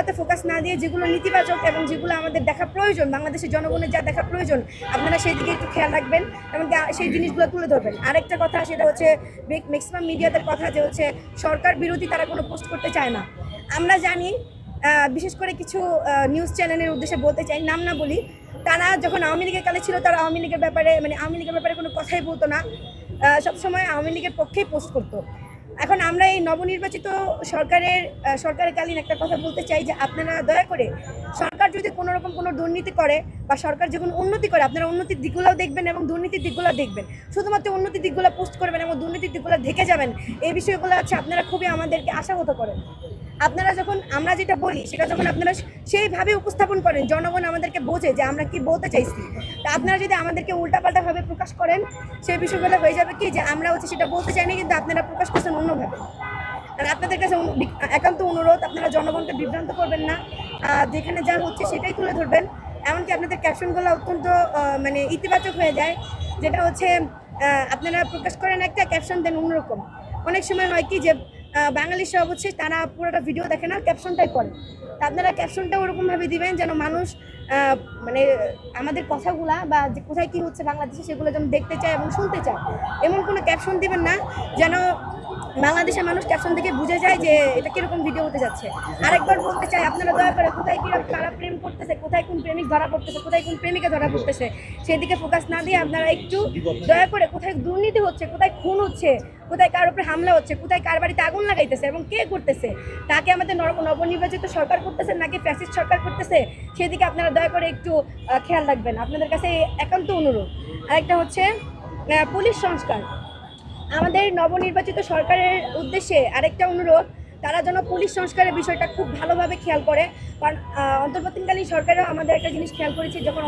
সেগুলোতে ফোকাস না দিয়ে যেগুলো নেতিবাচক এবং যেগুলো আমাদের দেখা প্রয়োজন, বাংলাদেশের জনগণের যা দেখা প্রয়োজন, আপনারা সেই দিকে একটু খেয়াল রাখবেন এবং সেই জিনিসগুলো তুলে ধরবেন। আরেকটা কথা, সেটা হচ্ছে ম্যাক্সিমাম মিডিয়াদের কথা, যে হচ্ছে সরকার বিরোধী তারা কোনো পোস্ট করতে চায় না। আমরা জানি, বিশেষ করে কিছু নিউজ চ্যানেলের উদ্দেশ্যে বলতে চাই, নাম না বলি, তারা যখন আওয়ামী লীগের কালে ছিল তারা আওয়ামী লীগের ব্যাপারে কোনো কথাই বলতো না, সবসময় আওয়ামী লীগের পক্ষেই পোস্ট করতো। এখন আমরা এই নবনির্বাচিত সরকারকালীন একটা কথা বলতে চাই, যে আপনারা দয়া করে, সরকার যদি কোনো রকম কোনো দুর্নীতি করে বা সরকার যে কোনো উন্নতি করে, আপনারা উন্নতির দিকগুলোও দেখবেন এবং দুর্নীতির দিকগুলো দেখবেন। শুধুমাত্র উন্নতির দিকগুলো পোস্ট করবেন এবং দুর্নীতির দিকগুলো ঢেকে যাবেন, এই বিষয়গুলো হচ্ছে আপনারা খুবই আমাদেরকে আশাহত করেন। আপনারা যখন আমরা যেটা বলি সেটা যখন আপনারা সেইভাবে উপস্থাপন করেন, জনগণ আমাদেরকে বোঝে যে আমরা কি বলতে চাইছি। তা আপনারা যদি আমাদেরকে উল্টাপাল্টাভাবে প্রকাশ করেন, সেই বিষয়গুলো হয়ে যাবে কি, যে আমরা হচ্ছে সেটা বলতে চাইনি, কিন্তু আপনারা প্রকাশ করছেন অন্যভাবে। আর আপনাদের কাছে একান্ত অনুরোধ, আপনারা জনগণকে বিভ্রান্ত করবেন না, যেখানে যা হচ্ছে সেটাই তুলে ধরবেন। এমনকি আপনাদের ক্যাপশনগুলো অত্যন্ত মানে ইতিবাচক হয়ে যায়, যেটা হচ্ছে আপনারা প্রকাশ করেন একটা, ক্যাপশন দেন অন্যরকম। অনেক সময় হয় কি, যে বাঙালি সব হচ্ছে তারা পুরোটা ভিডিও দেখে না, ক্যাপশনটাই করে। তা আপনারা ক্যাপশনটা ওরকমভাবে দিবেন যেন মানুষ মানে আমাদের কথাগুলা বা যে কোথায় কী হচ্ছে বাংলাদেশে সেগুলো যেন দেখতে চায় এবং শুনতে চায়। এমন কোনো ক্যাপশন দিবেন না যেন বাংলাদেশের মানুষ ক্যাপশন থেকে বুঝে যায় যে এটা কীরকম ভিডিও হতে যাচ্ছে। আরেকবার বলতে চাই, আপনারা দয়া করে কোথায় কী কারা প্রেম করতেছে, কোথায় কোন প্রেমিক ধরা পড়তেছে, কোথায় কোন প্রেমিকা ধরা পড়তেছে, সেদিকে ফোকাস না দিয়ে আপনারা একটু দয়া করে কোথায় দুর্নীতি হচ্ছে, কোথায় খুন হচ্ছে, কোথায় কার উপরে হামলা হচ্ছে, কোথায় কার বাড়িতে আগুন লাগাইতেছে এবং কে করতেছে, তাকে আমাদের নবনির্বাচিত সরকার করতেছে নাকি ফ্যাসিস্ট সরকার করতেছে, সেদিকে আপনারা দয়া করে একটু খেয়াল রাখবেন। আপনাদের কাছে একান্ত অনুরোধ। আরেকটা হচ্ছে পুলিশ সংস্কার। আমাদের নবনির্বাচিত সরকারের উদ্দেশ্যে আরেকটা অনুরোধ, তারা যেন পুলিশ সংস্কারের বিষয়টা খুব ভালোভাবে খেয়াল করে। কারণ অন্তর্বর্তীকালীন সরকারও আমাদের একটা জিনিস খেয়াল করেছে, যখন